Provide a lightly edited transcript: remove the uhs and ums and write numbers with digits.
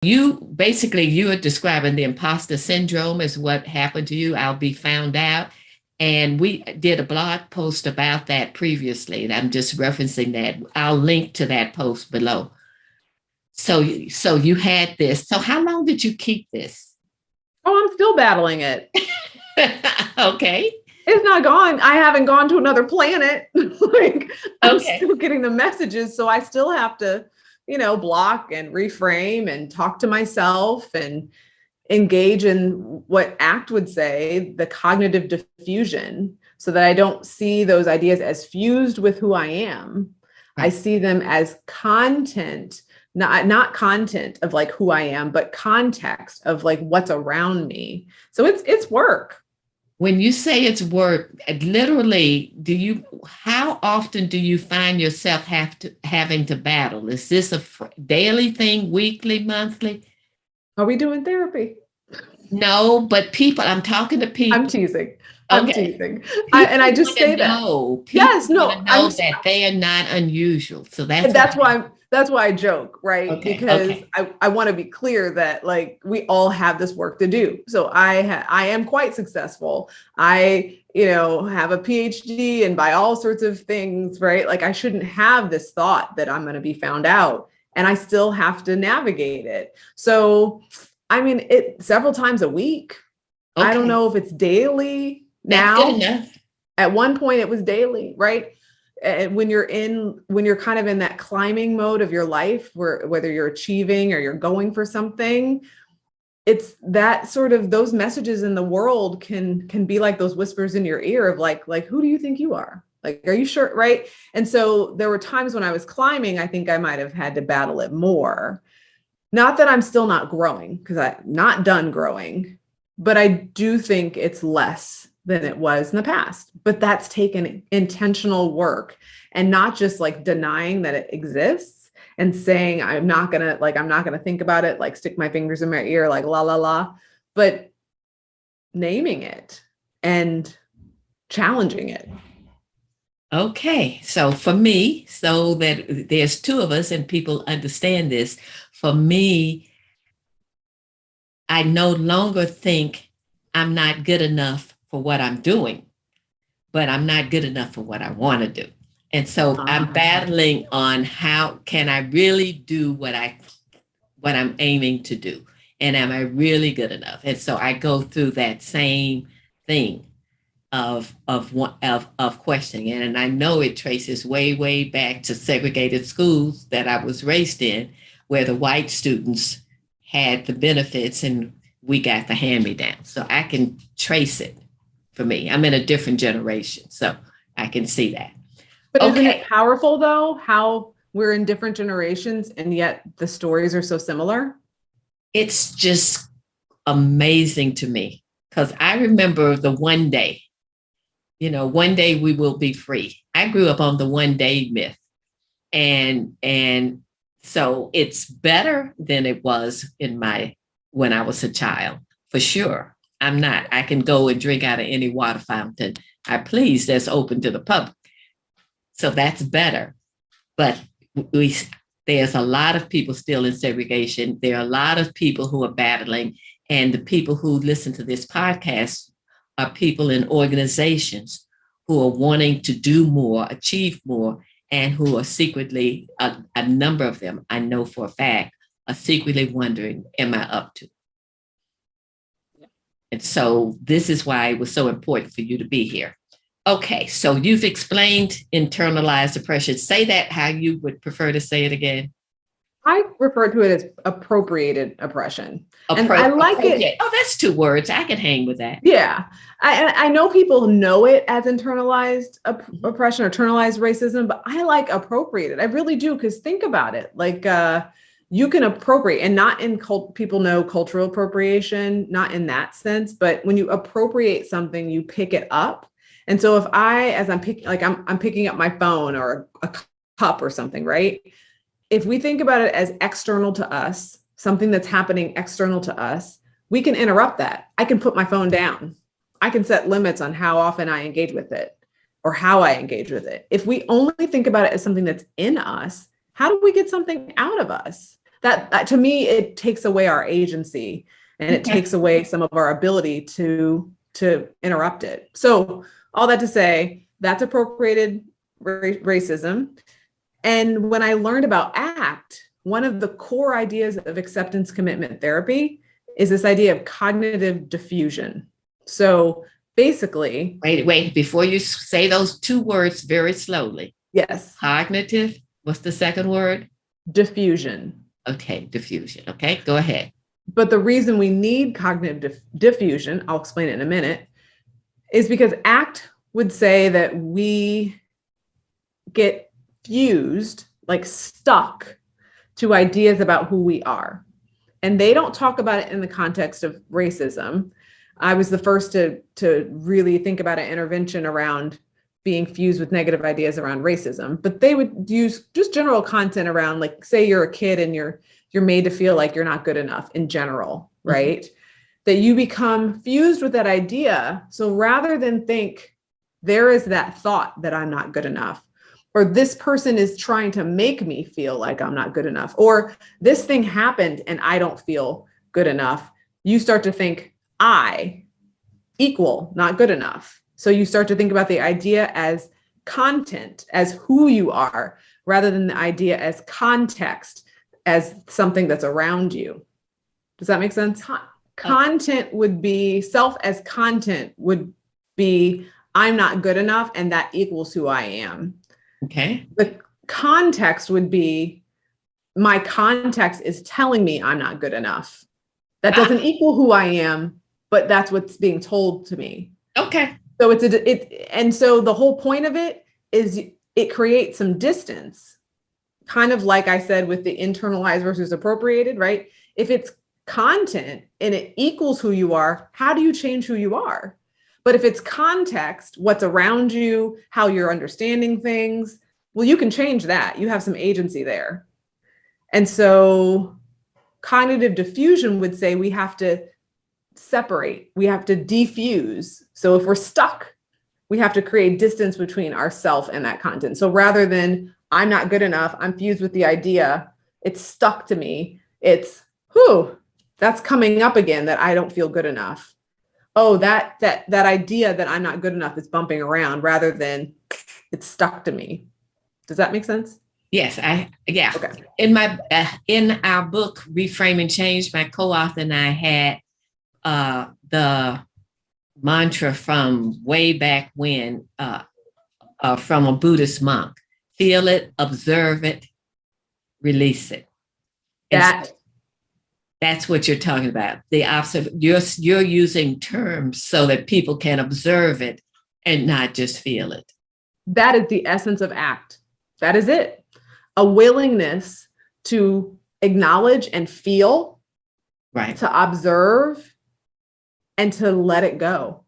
You are describing the imposter syndrome is what happened to you. I'll be found out. And we did a blog post about that previously, and I'm just referencing that. I'll link to that post below. So you had this. So how long did you keep this? Oh, I'm still battling it. Okay. It's not gone. I haven't gone to another planet. Like, I'm Okay. still getting the messages. So I still have to, block and reframe and talk to myself and engage in what ACT would say, the cognitive diffusion, so that I don't see those ideas as fused with who I am. I Right. see them as content, not content of like who I am, but context of like what's around me. So it's work. When you say it's work, literally, how often do you find yourself having to battle? Is this a daily thing, weekly, monthly? Are we doing therapy? No, but people, I'm talking to I'm people. teasing. I'm Okay. teasing. And People I want just to say that. know. People Yes, want no, to know that they are not unusual. So that's what. that's why I joke, right? Okay. Because Okay. I want to be clear that like we all have this work to do. So I am quite successful. I, have a PhD and by all sorts of things, right? Like I shouldn't have this thought that I'm going to be found out, and I still have to navigate it. So, I mean, it several times a week. I don't Okay. know if it's daily That's good now. enough. At one point it was daily, right? And when you're kind of in that climbing mode of your life, where whether you're achieving or you're going for something, it's that sort of, those messages in the world can be like those whispers in your ear of like who do you think you are? Like, are you sure? Right. And so there were times when I was climbing, I think I might have had to battle it more. Not that I'm still not growing, because I'm not done growing, but I do think it's less than it was in the past. But that's taken intentional work, and not just like denying that it exists and saying I'm not gonna think about it, like stick my fingers in my ear, like la la la, but naming it and challenging it. Okay. So for me, so that there's two of us and people understand this, for me, I no longer think I'm not good enough for what I'm doing, but I'm not good enough for what I want to do. And so I'm Ah. battling on how can I really do what I'm aiming to do? And am I really good enough? And so I go through that same thing of questioning. And I know it traces way back to segregated schools that I was raised in, where the white students had the benefits and we got the hand me down. So I can trace it for me. I'm in a different generation, so I can see that. But isn't it Okay, powerful though, how we're in different generations and yet the stories are so similar? it's just amazing to me because I remember the one day, one day we will be free. I grew up on the one day myth, and so it's better than it was in my when I was a child, for sure. I'm not. I can go and drink out of any water fountain I please that's open to the public. So that's better. But we there's a lot of people still in segregation. There are a lot of people who are battling, and the people who listen to this podcast are people in organizations who are wanting to do more, achieve more, and who are secretly, a number of them, I know for a fact, are secretly wondering, am I up to? And so this is why it was so important for you to be here. Okay, so you've explained internalized oppression. Say that how you would prefer to say it again. I refer to it as appropriated oppression. And I like it. Appropriate. Oh, that's two words. I can hang with that. Yeah. I know people know it as internalized Mhm. oppression or internalized racism, but I like appropriated. I really do. Because think about it. Like, you can appropriate, and not in people know cultural appropriation, not in that sense, but when you appropriate something, you pick it up. And so if as I'm picking, like I'm picking up my phone or a cup or something, right? If we think about it as external to us, something that's happening external to us, we can interrupt that. I can put my phone down. I can set limits on how often I engage with it or how I engage with it. If we only think about it as something that's in us, how do we get something out of us? that to me, it takes away our agency, and it Okay. takes away some of our ability to interrupt it. So all that to say, that's appropriated racism. And when I learned about ACT, one of the core ideas of acceptance commitment therapy is this idea of cognitive diffusion. So basically, Wait, before you say those two words very slowly. yes, Cognitive, what's the second word? diffusion. Okay, diffusion. Okay, go ahead. But the reason we need cognitive diffusion, I'll explain it in a minute, is because ACT would say that we get fused, like stuck to ideas about who we are. And they don't talk about it in the context of racism. I was the first to really think about an intervention around being fused with negative ideas around racism, but they would use just general content around, like, say you're a kid and you're made to feel like you're not good enough in general, right? Mm-hmm. That you become fused with that idea. So rather than think there is that thought that I'm not good enough, or this person is trying to make me feel like I'm not good enough, or this thing happened and I don't feel good enough, you start to think I equal not good enough. So you start to think about the idea as content, as who you are, rather than the idea as context, as something that's around you. Does that make sense? Content would be, self as content would be, I'm not good enough, and that equals who I am. Okay. The context would be, my context is telling me I'm not good enough. That doesn't equal who I am, but that's what's being told to me. Okay. So and so the whole point of it is it creates some distance, kind of like I said with the internalized versus appropriated, right? If it's content and it equals who you are, how do you change who you are? But if it's context, what's around you, how you're understanding things, well, you can change that. You have some agency there. And so cognitive diffusion would say we have to separate, we have to defuse. So if we're stuck, we have to create distance between ourself and that content. So rather than I'm not good enough, I'm fused with the idea, it's stuck to me, it's, that's coming up again, that I don't feel good enough. Oh, that idea that I'm not good enough is bumping around, rather than it's stuck to me. Does that make sense? Yes, yeah. Okay. In our book, Reframing Change, my co-author and I had the mantra from way back when, from a Buddhist monk: feel it, observe it, release it. That's what you're talking about. You're using terms so that people can observe it and not just feel it. That is the essence of ACT. That is it. A willingness to acknowledge and feel, right? To observe and to let it go.